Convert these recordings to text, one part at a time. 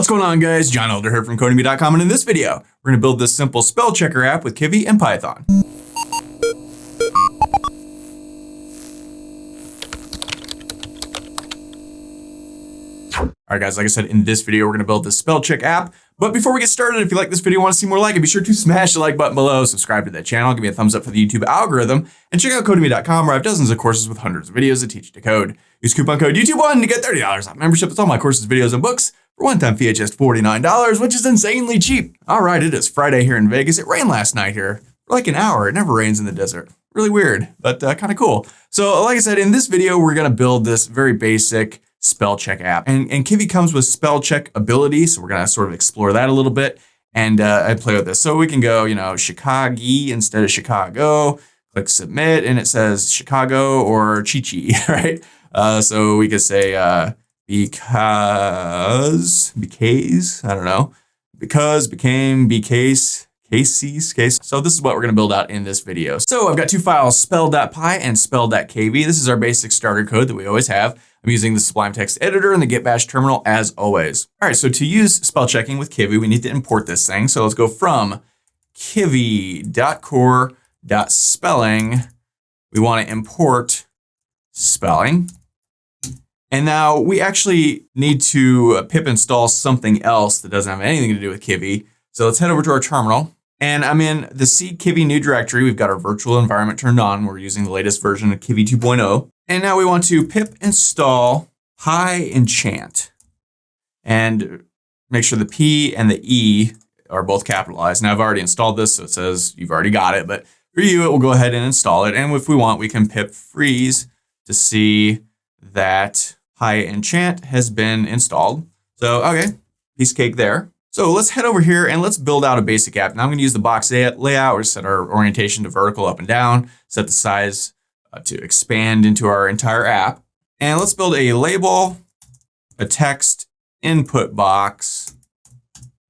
What's going on, guys? John Elder here from kivy.com, and in this video, we're going to build this simple spell checker app with Kivy and Python. All right, guys, like I said, in this video, we're going to build this spell check app. But before we get started, if you like this video and want to see more like it, be sure to smash the like button below, subscribe to that channel, give me a thumbs up for the YouTube algorithm, and check out kivy.com, where I have dozens of courses with hundreds of videos that teach you to code. Use coupon code YouTube1 to get $30 off membership with all my courses, videos, and books for one-time fee at just $49, which is insanely cheap. All right, it is Friday here in Vegas. It rained last night here for like an hour. It never rains in the desert. Really weird, but kind of cool. So like I said, in this video, we're going to build this very basic spell check app. And Kivy comes with spell check ability. So we're going to sort of explore that a little bit and play with this. So we can go, Chicago instead of Chicago, click submit, and it says Chicago or Chi-Chi, right? So we could say because, I don't know, because, became, case. So this is what we're going to build out in this video. So I've got two files, spell.py and spell.kv. This is our basic starter code that we always have. I'm using the Sublime Text Editor and the Git Bash terminal as always. All right, so to use spell checking with Kivy, we need to import this thing. So let's go from kivy.core.spelling. We want to import spelling. And now we actually need to pip install something else that doesn't have anything to do with Kivy. So let's head over to our terminal. And I'm in the C Kivy new directory. We've got our virtual environment turned on. We're using the latest version of Kivy 2.0. And now we want to pip install PyEnchant and make sure the P and the E are both capitalized. Now I've already installed this, so it says you've already got it, but for you, it will go ahead and install it. And if we want, we can pip freeze to see that PyEnchant has been installed. So, okay, piece of cake there. So let's head over here and let's build out a basic app. Now I'm going to use the box layout. We're set our orientation to vertical up and down, set the size to expand into our entire app. And let's build a label, a text input box,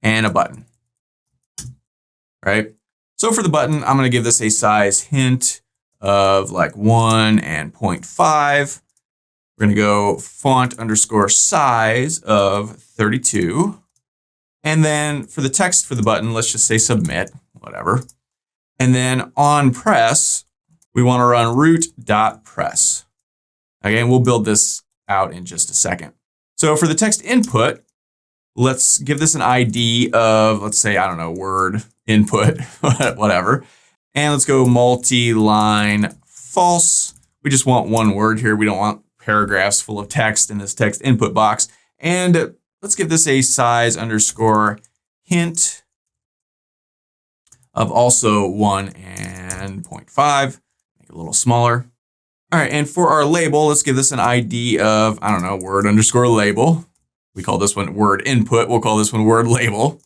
and a button, right? So for the button, I'm going to give this a size hint of like 1 and 0.5. We're going to go font underscore size of 32. And then for the text for the button, let's just say submit, whatever. And then on press, we want to run root.press. Okay, we'll build this out in just a second. So for the text input, let's give this an ID of, let's say, I don't know, word input, whatever. And let's go multi-line false. We just want one word here. We don't want paragraphs full of text in this text input box. And let's give this a size underscore hint of also 1 and 0.5. Make it a little smaller. All right, and for our label, let's give this an ID of, I don't know, word underscore label. We call this one word input. We'll call this one word label.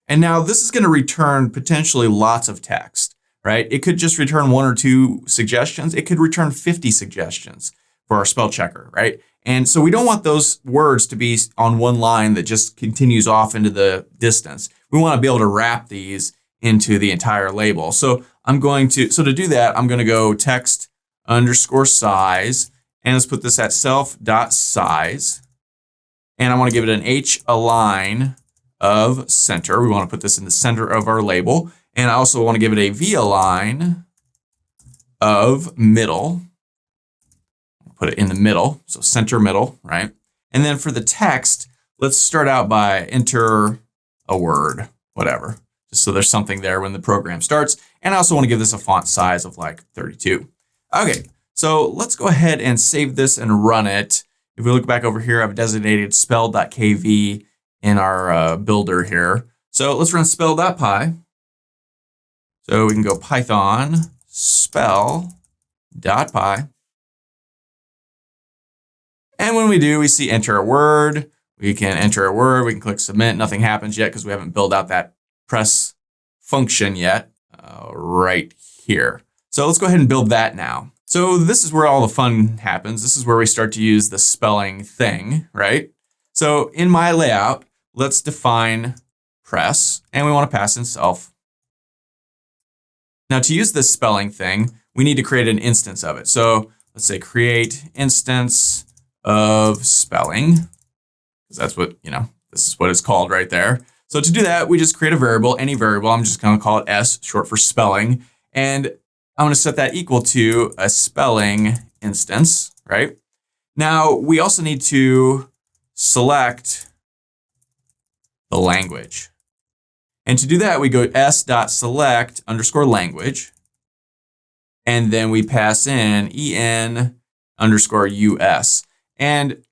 And now this is going to return potentially lots of text, right? It could just return 1 or 2 suggestions. It could return 50 suggestions for our spell checker, right? And so we don't want those words to be on one line that just continues off into the distance. We want to be able to wrap these into the entire label. So to do that, I'm going to go text underscore size, and let's put this at self.size. And I want to give it an H align of center. We want to put this in the center of our label. And I also want to give it a V align of middle. Put it in the middle, so center middle, right? And then for the text, let's start out by enter a word, whatever, just so there's something there when the program starts. And I also want to give this a font size of like 32. Okay, so let's go ahead and save this and run it. If we look back over here, I've designated spell.kv in our builder here. So let's run spell.py. So we can go Python spell.py. And when we do, we see enter a word. We can enter a word. We can click submit. Nothing happens yet because we haven't built out that press function yet right here. So let's go ahead and build that now. So this is where all the fun happens. This is where we start to use the spelling thing, right? So in my layout, let's define press, and we want to pass in self. Now to use this spelling thing, we need to create an instance of it. So let's say create instance of spelling, because that's what, this is what it's called right there. So to do that, we just create a variable, any variable. I'm just going to call it S, short for spelling. And I'm going to set that equal to a spelling instance, right? Now, we also need to select the language. And to do that, we go s.select underscore language. And then we pass in en underscore us. And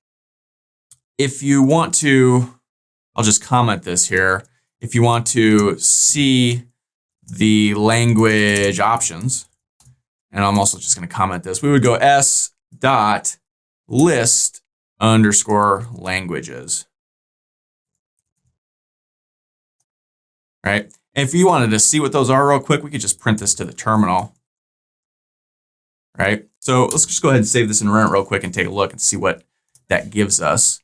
if you want to, I'll just comment this here. If you want to see the language options, and I'm also just going to comment this, we would go s.list underscore languages. Right? And if you wanted to see what those are real quick, we could just print this to the terminal. Right? So let's just go ahead and save this and run it real quick and take a look and see what that gives us.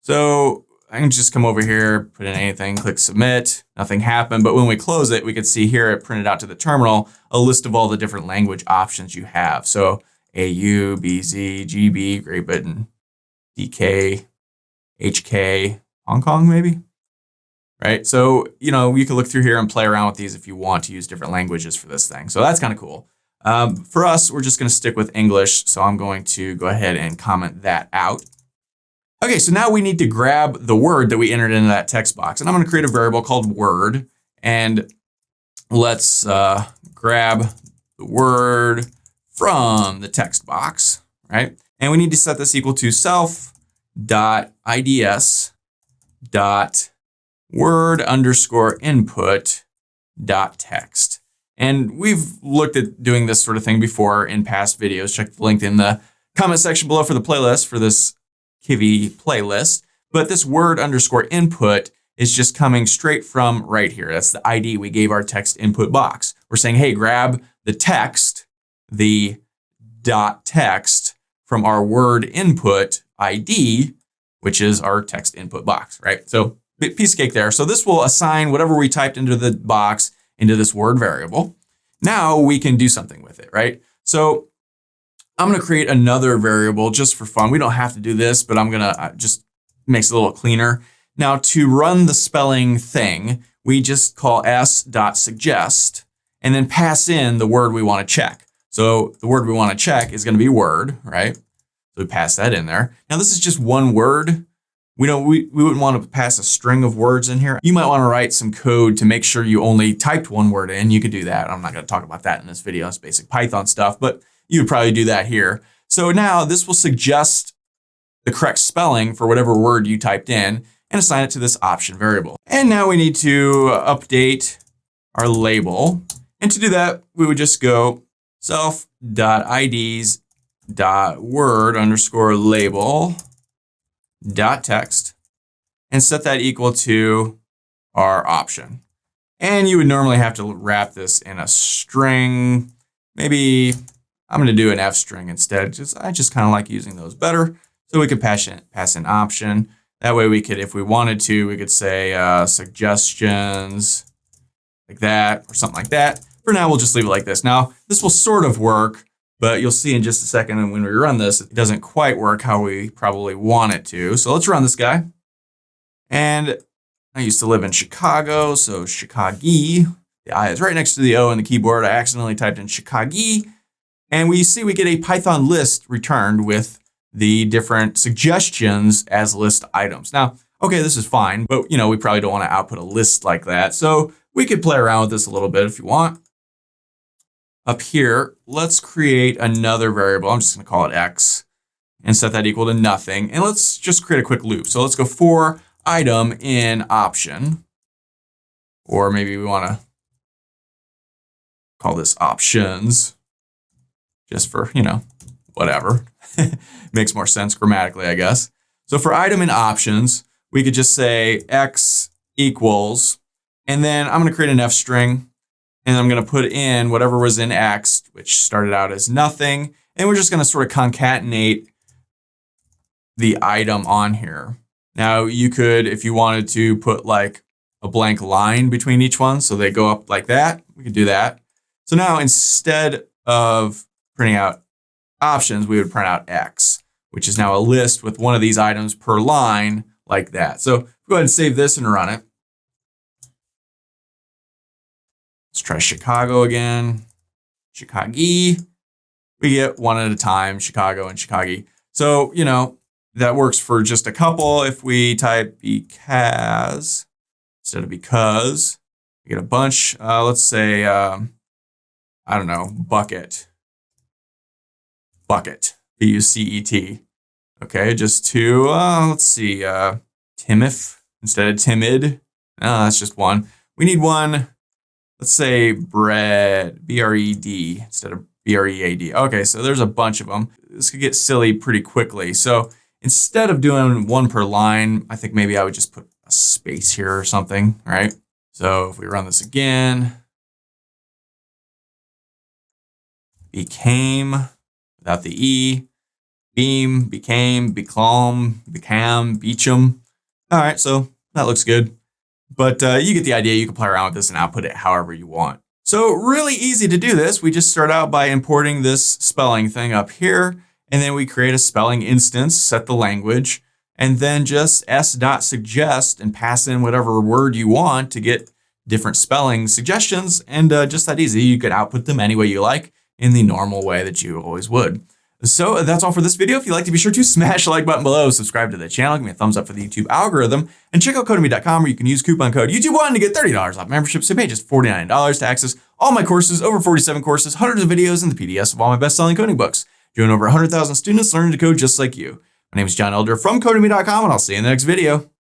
So I can just come over here, put in anything, click submit, nothing happened. But when we close it, we can see here it printed out to the terminal a list of all the different language options you have. So AU, BZ, GB, Great Britain, DK, HK, Hong Kong maybe? Right? So, you know, you can look through here and play around with these if you want to use different languages for this thing. So that's kind of cool. For us, we're just going to stick with English. So I'm going to go ahead and comment that out. Okay, so now we need to grab the word that we entered into that text box. And I'm going to create a variable called word. And let's grab the word from the text box, right? And we need to set this equal to self.ids.word underscore input dot text. And we've looked at doing this sort of thing before in past videos. Check the link in the comment section below for the playlist for this Kivy playlist. But this word underscore input is just coming straight from right here. That's the ID we gave our text input box. We're saying, hey, grab the text, the dot text from our word input ID, which is our text input box, right? So piece of cake there. So this will assign whatever we typed into the box into this word variable. Now we can do something with it, right? So I'm going to create another variable just for fun. We don't have to do this, but I'm going to just makes it a little cleaner. Now to run the spelling thing, we just call s.suggest and then pass in the word we want to check. So the word we want to check is going to be word, right? So we pass that in there. Now this is just one word. We wouldn't want to pass a string of words in here. You might want to write some code to make sure you only typed one word in. You could do that. I'm not going to talk about that in this video. It's basic Python stuff, but you would probably do that here. So now this will suggest the correct spelling for whatever word you typed in and assign it to this option variable. And now we need to update our label. And to do that, we would just go self.ids.word underscore label dot text and set that equal to our option. And you would normally have to wrap this in a string. Maybe I'm going to do an F string instead. I just kind of like using those better. So we could pass in option. That way we could, if we wanted to, we could say suggestions like that or something like that. For now, we'll just leave it like this. Now, this will sort of work, but you'll see in just a second, and when we run this, it doesn't quite work how we probably want it to. So let's run this guy. And I used to live in Chicago, so Chicago. The I is right next to the O in the keyboard. I accidentally typed in Chicago. And we see we get a Python list returned with the different suggestions as list items. Now, okay, this is fine, but you know, we probably don't want to output a list like that. So we could play around with this a little bit if you want. Up here, let's create another variable. I'm just going to call it X and set that equal to nothing. And let's just create a quick loop. So let's go for item in option, or maybe we want to call this options just for, you know, whatever. Makes more sense grammatically, I guess. So for item in options, we could just say X equals, and then I'm going to create an F string. And I'm going to put in whatever was in X, which started out as nothing. And we're just going to sort of concatenate the item on here. Now you could, if you wanted to put like a blank line between each one, so they go up like that, we could do that. So now instead of printing out options, we would print out X, which is now a list with one of these items per line like that. So Go ahead and save this and run it. Let's try Chicago again. Chicago. We get one at a time, Chicago and Chicago. So, you know, that works for just a couple. If we type because instead of because, we get a bunch. Let's say, I don't know, bucket. B-U-C-E-T. Okay, just two, let's see, Timif instead of timid. That's just one. We need one, let's say bread, B-R-E-D instead of B-R-E-A-D. Okay, so there's a bunch of them. This could get silly pretty quickly. So instead of doing one per line, I think maybe I would just put a space here or something, right? So if we run this again, became, without the E, beam, became, becalm, becam, beachum. All right, so that looks good. But you get the idea. You can play around with this and output it however you want. So really easy to do this. We just start out by importing this spelling thing up here, and then we create a spelling instance, set the language, and then just s.suggest and pass in whatever word you want to get different spelling suggestions. And just that easy. You could output them any way you like in the normal way that you always would. So that's all for this video. If you'd like to, be sure to smash the like button below, subscribe to the channel, give me a thumbs up for the YouTube algorithm, and check out Codemy.com where you can use coupon code YouTube1 to get $30 off membership. So pay just $49 to access all my courses, over 47 courses, hundreds of videos, and the PDFs of all my best-selling coding books. Join over 100,000 students learning to code just like you. My name is John Elder from Codemy.com, and I'll see you in the next video.